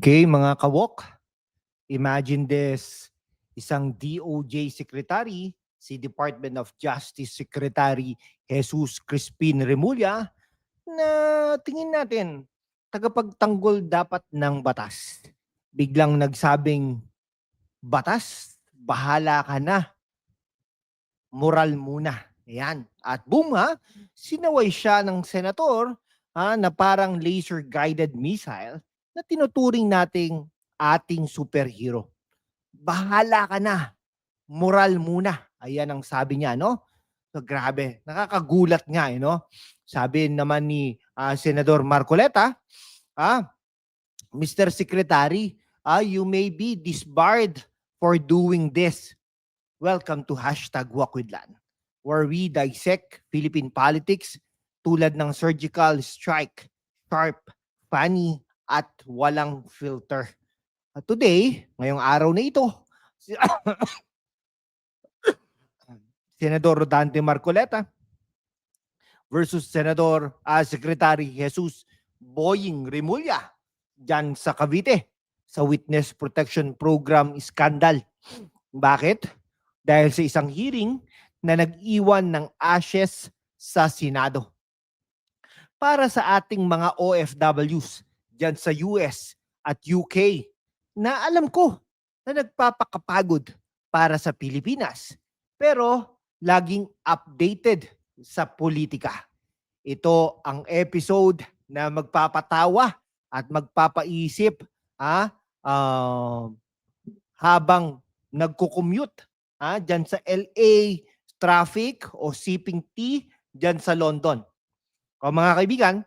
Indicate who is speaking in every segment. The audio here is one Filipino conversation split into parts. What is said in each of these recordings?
Speaker 1: Okay, mga kawok, imagine this, isang DOJ Secretary, si Department of Justice Secretary Jesus Crispin Remulla, na tingin natin, tagapagtanggol dapat ng batas. Biglang nagsabing, batas, bahala ka na, moral muna. Ayan. At boom ha, sinaway siya ng senator na parang laser-guided missile na tinuturing nating ating superhero. Bahala ka na, moral muna. Ayan ang sabi niya, no? So, grabe, nakakagulat nga, no? Sabi naman ni Senador Marcoleta, Mr. Secretary, you may be disbarred for doing this. Welcome to #Wakwidlan, where we dissect Philippine politics tulad ng surgical strike, sharp, funny, at walang filter. At today, ngayong araw na ito, Senador Rodante Marcoleta versus Senador Secretary Jesus Boying Remulla dyan sa Cavite sa Witness Protection Program scandal. Bakit? Dahil sa isang hearing na nag-iwan ng ashes sa Senado. Para sa ating mga OFWs dyan sa US at UK na alam ko na nagpapakapagod para sa Pilipinas pero laging updated sa politika. Ito ang episode na magpapatawa at magpapaisip habang nagko-commute dyan sa LA traffic o sipping tea dyan sa London. O mga kaibigan,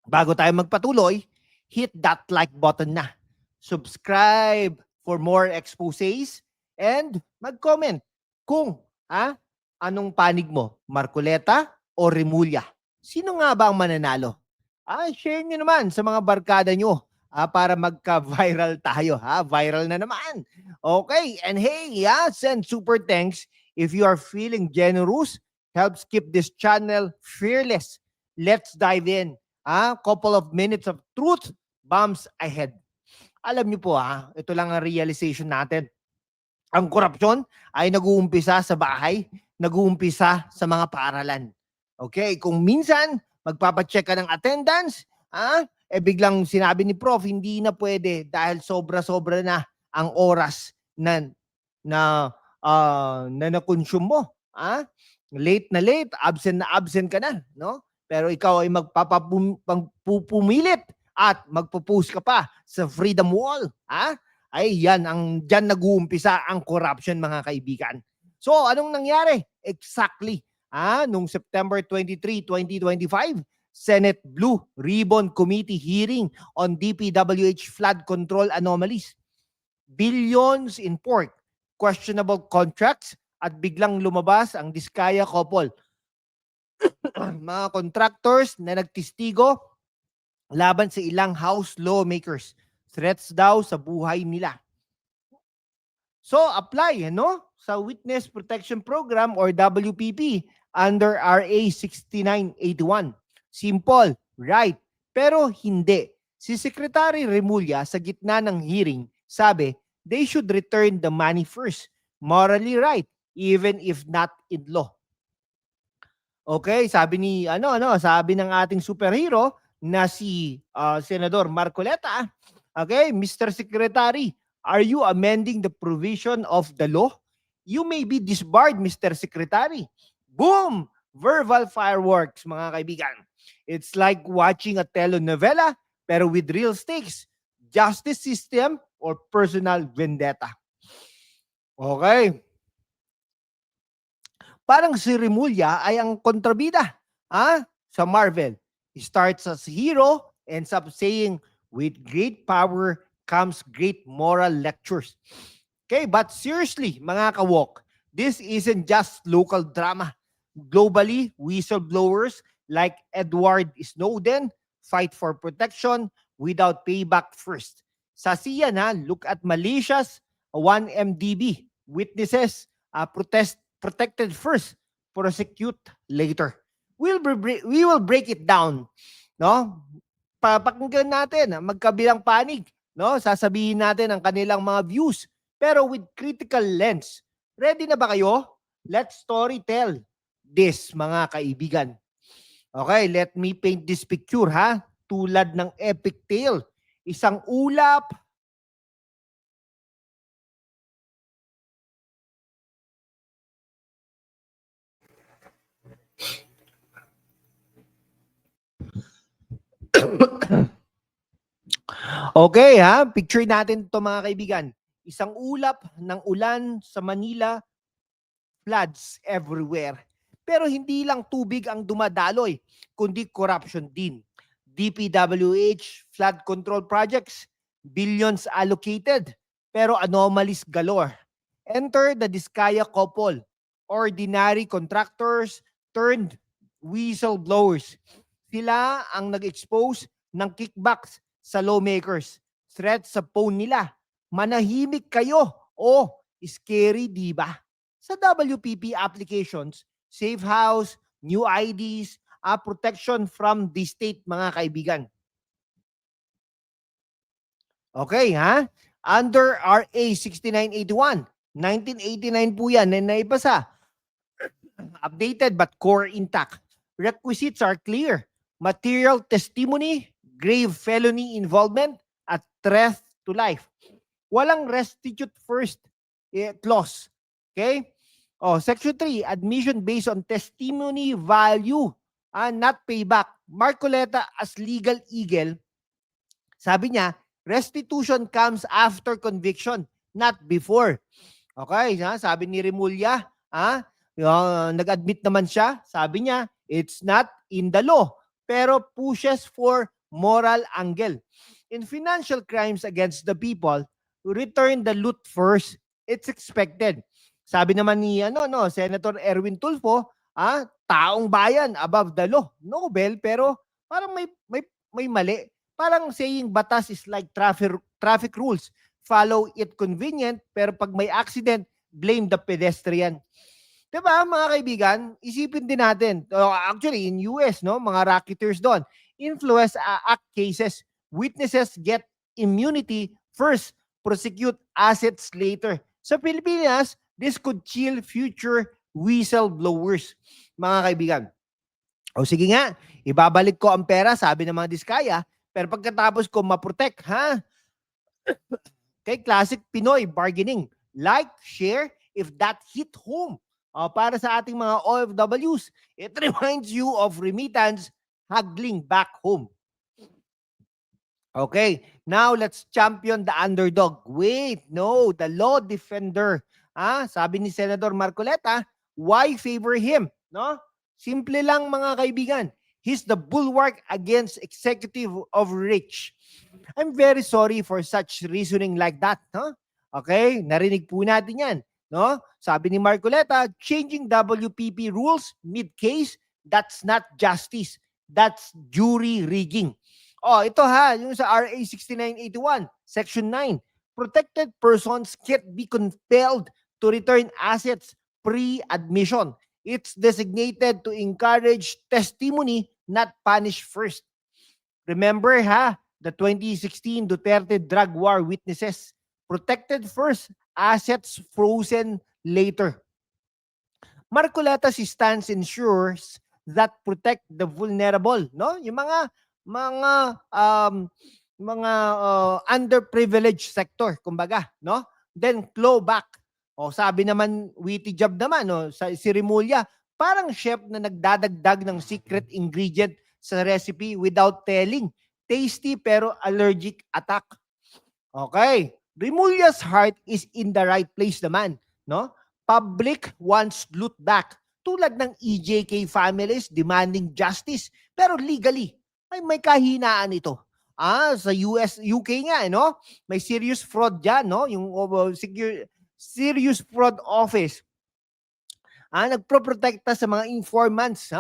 Speaker 1: bago tayo magpatuloy, hit that like button na. Subscribe for more exposés and mag-comment kung anong panig mo, Marcoleta o Remulla. Sino nga ba ang mananalo? Share nyo naman sa mga barkada nyo para magka-viral tayo. Viral na naman. Okay, and hey, send super thanks if you are feeling generous. Helps keep this channel fearless. Let's dive in. Couple of minutes of truth bombs ahead. Alam niyo po ito lang ang realization natin. Ang korupsyon ay nag-uumpisa sa bahay, nag-uumpisa sa mga paaralan. Okay, kung minsan magpapacheck ka ng attendance, biglang sinabi ni Prof, hindi na pwede dahil sobra-sobra na ang oras na na-consume mo. Late na late, absent na absent ka na, no? Pero ikaw ay magpupumilit at magpo-post ka pa sa Freedom Wall, ay yan ang diyan nag-uumpisa ang corruption, mga kaibigan. So anong nangyari? Exactly. Nung September 23, 2025, Senate Blue Ribbon Committee hearing on DPWH flood control anomalies. Billions in pork, questionable contracts, at biglang lumabas ang Diskaya couple. Mga contractors na nagtistigo laban sa ilang House lawmakers. Threats daw sa buhay nila. So apply sa Witness Protection Program or WPP under RA 6981. Simple, right? Pero hindi. Si Secretary Remulla sa gitna ng hearing sabi, they should return the money first. Morally right, even if not in law. Okay, sabi ni sabi ng ating superhero na si Senador Marcoleta, okay, Mr. Secretary, are you amending the provision of the law? You may be disbarred, Mr. Secretary. Boom! Verbal fireworks, mga kaibigan. It's like watching a telenovela pero with real stakes. Justice system or personal vendetta. Okay. Parang si Remulla ay ang kontrabida sa Marvel. He starts as hero, ends up saying, with great power comes great moral lectures. Okay, but seriously, mga kawok, this isn't just local drama. Globally, whistleblowers like Edward Snowden fight for protection without payback first. Sa CNN, look at Malaysia's 1MDB. Witnesses protected first, prosecute later. We will break it down, no? papakinggan natin, magkabilang panig, no? Sasabihin natin ang kanilang mga views, pero with critical lens. Ready na ba kayo? Let's storytell this, mga kaibigan. Okay, let me paint this picture, ha? Tulad ng epic tale. Isang ulap. Okay, ha? Picture natin ito, mga kaibigan. Isang ulap ng ulan sa Manila, floods everywhere. Pero hindi lang tubig ang dumadaloy, kundi corruption din. DPWH, flood control projects, billions allocated, pero anomalies galore. Enter the Diskaya couple, ordinary contractors turned whistleblowers. Sila ang nag-expose ng kickbacks sa lawmakers. Threats sa phone nila. Manahimik kayo. Oh, scary, di ba? Sa WPP applications, safe house, new IDs, protection from the state, mga kaibigan. Okay, ha? Under RA 6981, 1989 po yan na naipasa. Updated but core intact. Requisites are clear. Material testimony, grave felony involvement, at threat to life. Walang restitute first clause. Okay? Section 3, admission based on testimony value and not payback. Marcoleta as legal eagle, sabi niya, restitution comes after conviction, not before. Okay, sabi ni Remulla, nag-admit naman siya, sabi niya, it's not in the law, pero pushes for moral angle. In financial crimes against the people, return the loot first. It's expected. Sabi naman ni Senator Erwin Tulfo, taong bayan above the law. Nobel, pero parang may mali. Parang saying batas is like traffic rules. Follow it convenient, pero pag may accident, blame the pedestrian. Diba, mga kaibigan? Isipin din natin. Actually, in US, mga racketeers doon, influence act cases. Witnesses get immunity first, prosecute assets later. Sa Pilipinas, this could chill future whistleblowers, mga kaibigan. Sige nga, ibabalik ko ang pera, sabi ng mga Diskaya, pero pagkatapos ko maprotect, Okay, classic Pinoy bargaining. Like, share, if that hit home. Para sa ating mga OFWs, it reminds you of remittance haggling back home. Okay, now let's champion the underdog. Wait, no, the law defender. Sabi ni Senator Marcoleta, why favor him? No? Simple lang, mga kaibigan. He's the bulwark against executive overreach. I'm very sorry for such reasoning like that. Okay, narinig po natin yan. No? Sabi ni Marcoleta, changing WPP rules mid-case, that's not justice. That's jury rigging. Ito yung sa RA 6981, Section 9. Protected persons can't be compelled to return assets pre-admission. It's designated to encourage testimony, not punish first. Remember the 2016 Duterte drug war witnesses. Protected first, assets frozen later. Marcoleta's stance ensures that protect the vulnerable, no? Yung mga underprivileged sector, kumbaga, no? Then claw back. Sabi naman, witty job naman, si Remulla, parang chef na nagdadagdag ng secret ingredient sa recipe without telling. Tasty pero allergic attack. Okay. Remulla's heart is in the right place naman, no? Public wants loot back. Tulad ng EJK families demanding justice, pero legally may kahinaan ito. Sa UK nga, no? May serious fraud diyan, no? Yung Serious Fraud Office. Nagproprotekta sa mga informants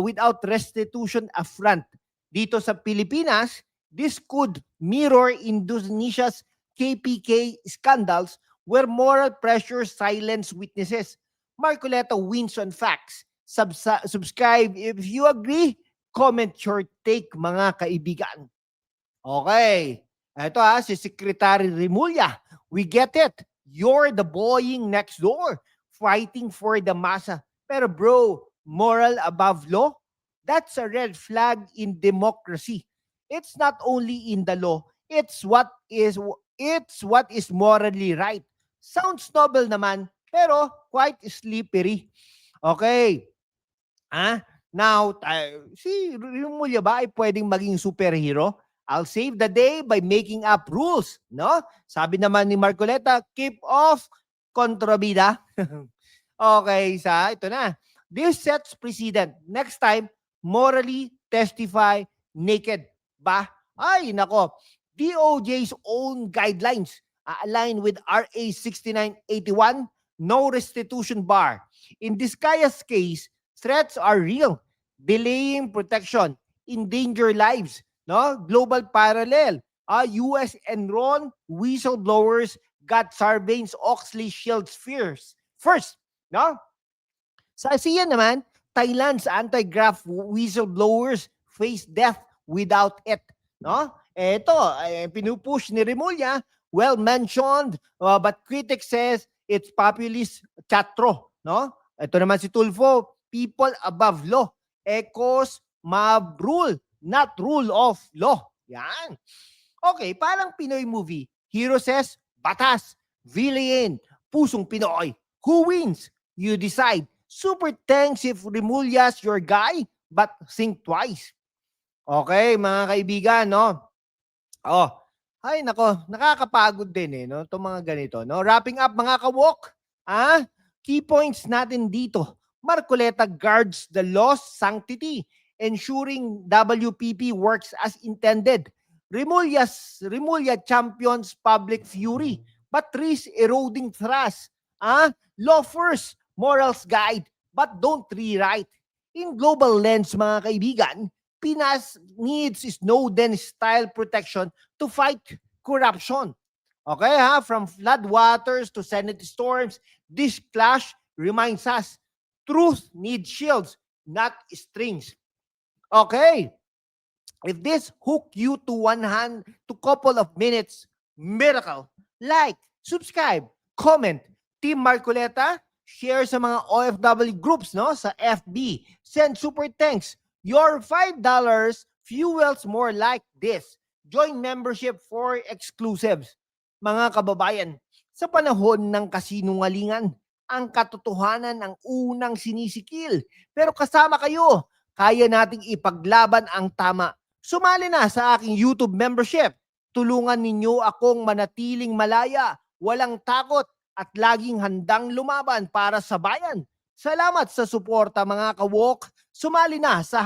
Speaker 1: without restitution upfront. Dito sa Pilipinas, this could mirror Indonesia's KPK scandals where moral pressure silence witnesses. Marcoleta wins on facts. Subscribe if you agree. Comment your take, mga kaibigan. Okay. Ito si Secretary Remulla. We get it. You're the boying next door, fighting for the masa. Pero bro, moral above law? That's a red flag in democracy. It's not only in the law, it's what is morally right. Sounds noble naman, pero quite slippery. Okay. Now, si Remulla ba ay pwedeng maging superhero? I'll save the day by making up rules, no? Sabi naman ni Marcoleta, keep off kontrabida. Okay, ito na. This sets precedent. Next time, morally testify naked. Ba? Ay, nako. DOJ's own guidelines align with RA 6981, no restitution bar. In Discaya's case, threats are real. Delaying protection, endanger lives, no? Global parallel. US enroll whistleblowers got Sarbanes-Oxley shields fears. First, no? Sa ASEAN naman, Thailand's anti-graft whistleblowers face death without it, no? Ito, pinupush ni Remulla, well mentioned, but critics says it's populist chatro, no? Ito naman si Tulfo, people above law, echoes mob rule, not rule of law. Yan. Okay, parang Pinoy movie. Hero says, batas, villain, pusong Pinoy. Who wins? You decide. Super thanks if Remulla's your guy, but think twice. Okay, mga kaibigan, no? Ay nako, nakakapagod din no, itong mga ganito, no? Wrapping up, mga kawok, key points natin dito. Marcoleta guards the law's sanctity, ensuring WPP works as intended. Remulla champions public fury, but risks eroding trust. Law first, morals guide, but don't rewrite. In global lens, mga kaibigan, Pinas needs Snowden-style protection to fight corruption. Okay, from floodwaters to Senate storms, this clash reminds us, truth needs shields, not strings. Okay, if this hook you to couple of minutes, miracle, like, subscribe, comment, Team Marcoleta, share sa mga OFW groups, no, sa FB, send super thanks. Your $5 fuels more like this. Join membership for exclusives. Mga kababayan, sa panahon ng kasinungalingan, ang katotohanan ang unang sinisikil. Pero kasama kayo, kaya nating ipaglaban ang tama. Sumali na sa aking YouTube membership. Tulungan ninyo akong manatiling malaya, walang takot, at laging handang lumaban para sa bayan. Salamat sa suporta, mga kawok. Sumali na sa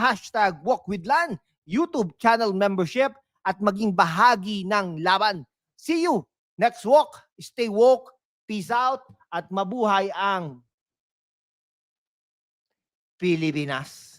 Speaker 1: #WalkWithLan YouTube channel membership at maging bahagi ng laban. See you next walk. Stay woke. Peace out at mabuhay ang Pilipinas.